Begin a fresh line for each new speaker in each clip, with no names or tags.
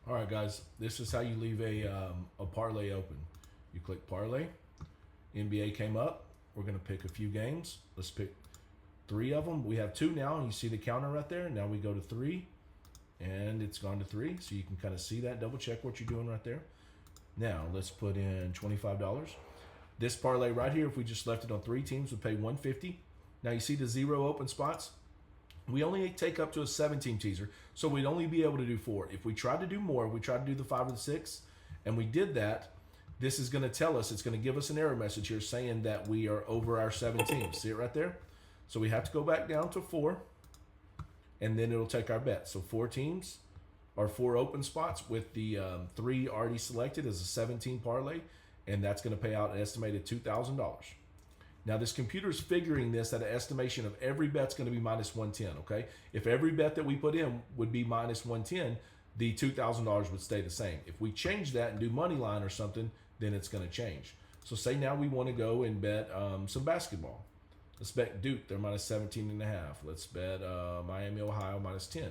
All right, guys, this is how you leave a parlay open. You click parlay. NBA came up. We're going to pick a few games. Let's pick 3 of them. We have 2 now. You see the counter right there. Now we go to 3, and it's gone to 3. So you can kind of see that. Double check what you're doing right there. Now let's put in $25. This parlay right here, if we just left it on 3 teams, would pay $150. Now you see the 0 open spots. We only take up to a 7-team teaser, so we'd only be able to do 4. If we tried to do more, we tried to do the 5 or the 6, and we did that, this is going to tell us, it's going to give us an error message here saying that we are over our 7 teams. See it right there? So we have to go back down to 4, and then it'll take our bet. So 4 teams are 4 open spots with the 3 already selected as a 7-team parlay, and that's going to pay out an estimated $2,000. Now, this computer is figuring this at an estimation of every bet's going to be minus 110, okay? If every bet that we put in would be minus 110, the $2,000 would stay the same. If we change that and do money line or something, then it's going to change. So say now we want to go and bet some basketball. Let's bet Duke, they're minus 17.5. Let's bet Miami, Ohio, minus 10.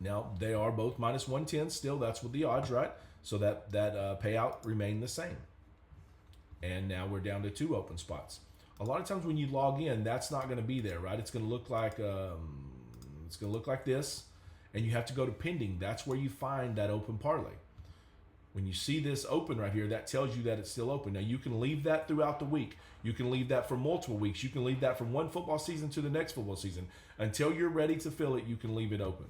Now, they are both minus 110 still. That's with the odds, right? So that payout remained the same. And now we're down to 2 open spots. A lot of times when you log in, that's not going to be there, right? It's going to look like this, and you have to go to pending. That's where you find that open parlay. When you see this open right here, that tells you that it's still open. Now you can leave that throughout the week. You can leave that for multiple weeks. You can leave that from one football season to the next football season. Until you're ready to fill it, you can leave it open.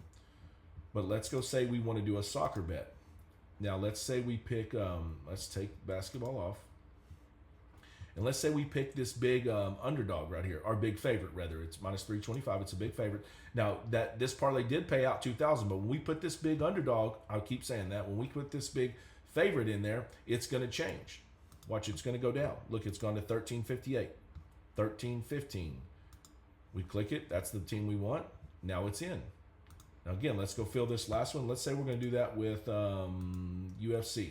But let's go say we want to do a soccer bet. Now let's say we pick, let's take basketball off. And let's say we pick this big underdog right here, our big favorite rather. It's minus 325. It's a big favorite. Now that this parlay did pay out 2,000, but when we put this big underdog, I'll keep saying that, when we put this big favorite in there, it's going to change. Watch, it's going to go down. Look, it's gone to 13.58, 13.15. We click it. That's the team we want. Now it's in. Now again, let's go fill this last one. Let's say we're going to do that with UFC.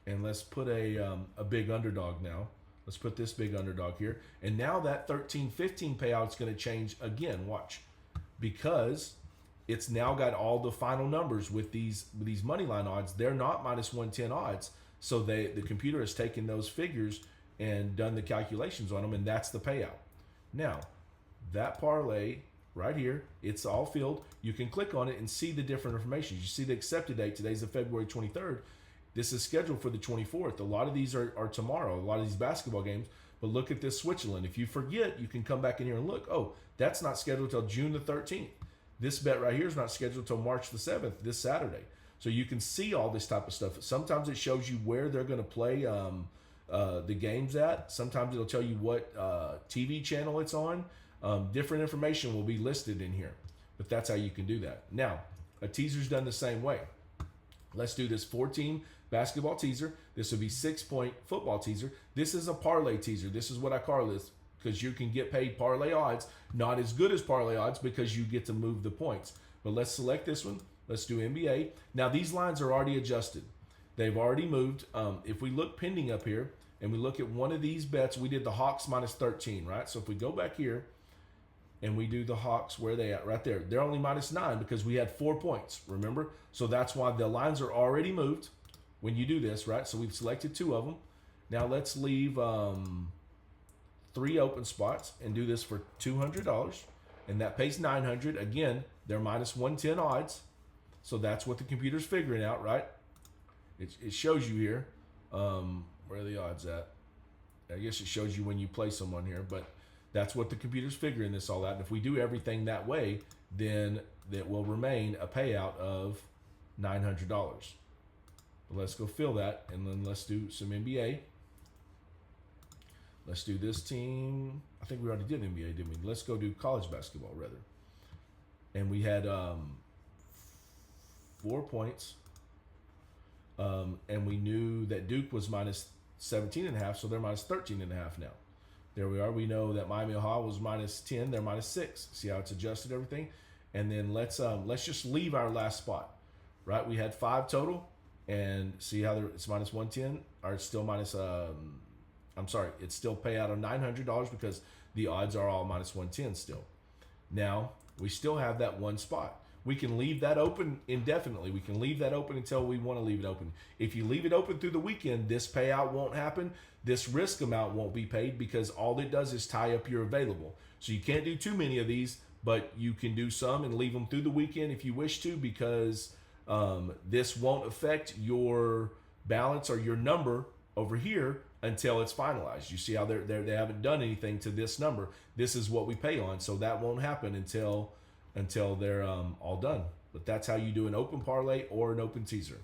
And let's put a big underdog now. Let's put this big underdog here. And now that 13.15 payout is going to change again. Watch. Because it's now got all the final numbers with these money line odds. They're not minus 110 odds. So the computer has taken those figures and done the calculations on them, and that's the payout. Now, that parlay right here, it's all filled. You can click on it and see the different information. You see the accepted date. Today's the February 23rd. This is scheduled for the 24th. A lot of these are tomorrow, a lot of these basketball games. But look at this Switzerland. If you forget, you can come back in here and look. Oh, that's not scheduled till June the 13th. This bet right here is not scheduled till March the 7th, this Saturday. So you can see all this type of stuff. Sometimes it shows you where they're going to play the games at. Sometimes it'll tell you what TV channel it's on. Different information will be listed in here. But that's how you can do that. Now, a teaser's done the same way. Let's do this 4-team basketball teaser. This would be 6-point football teaser. This is a parlay teaser. This is what I call this because you can get paid parlay odds. Not as good as parlay odds because you get to move the points. But let's select this one. Let's do NBA. Now these lines are already adjusted. They've already moved. If we look pending up here and we look at one of these bets, we did the Hawks minus 13, right? So if we go back here and we do the Hawks, where are they at? Right there. They're only minus 9 because we had 4 points, remember? So that's why the lines are already moved when you do this, right? So we've selected 2 of them. Now let's leave 3 open spots and do this for $200. And that pays $900. Again, they're minus 110 odds. So that's what the computer's figuring out, right? It shows you here. Where are the odds at? I guess it shows you when you play someone here, but that's what the computer's figuring this all out. And if we do everything that way, then that will remain a payout of $900. But let's go fill that, and then let's do some NBA. Let's do this team. I think we already did NBA, didn't we? Let's go do college basketball, rather. And we had 4 points. And we knew that Duke was minus 17.5, so they're minus 13.5 now. There we are. We know that Miami, Ohio was minus 10. They're minus 6. See how it's adjusted everything? And then let's just leave our last spot, right? We had 5 total, and see how it's minus 110, or it's still minus. I'm sorry, it's still payout of $900 because the odds are all minus 110 still. Now we still have that one spot. we can leave that open indefinitely. We can leave that open until we want to leave it open. If you leave it open through the weekend, this payout won't happen. This risk amount won't be paid because all it does is tie up your available. So you can't do too many of these, but you can do some and leave them through the weekend if you wish to, because this won't affect your balance or your number over here until it's finalized. You see how they haven't done anything to this number. This is what we pay on, so that won't happen until they're all done. But that's how you do an open parlay or an open teaser.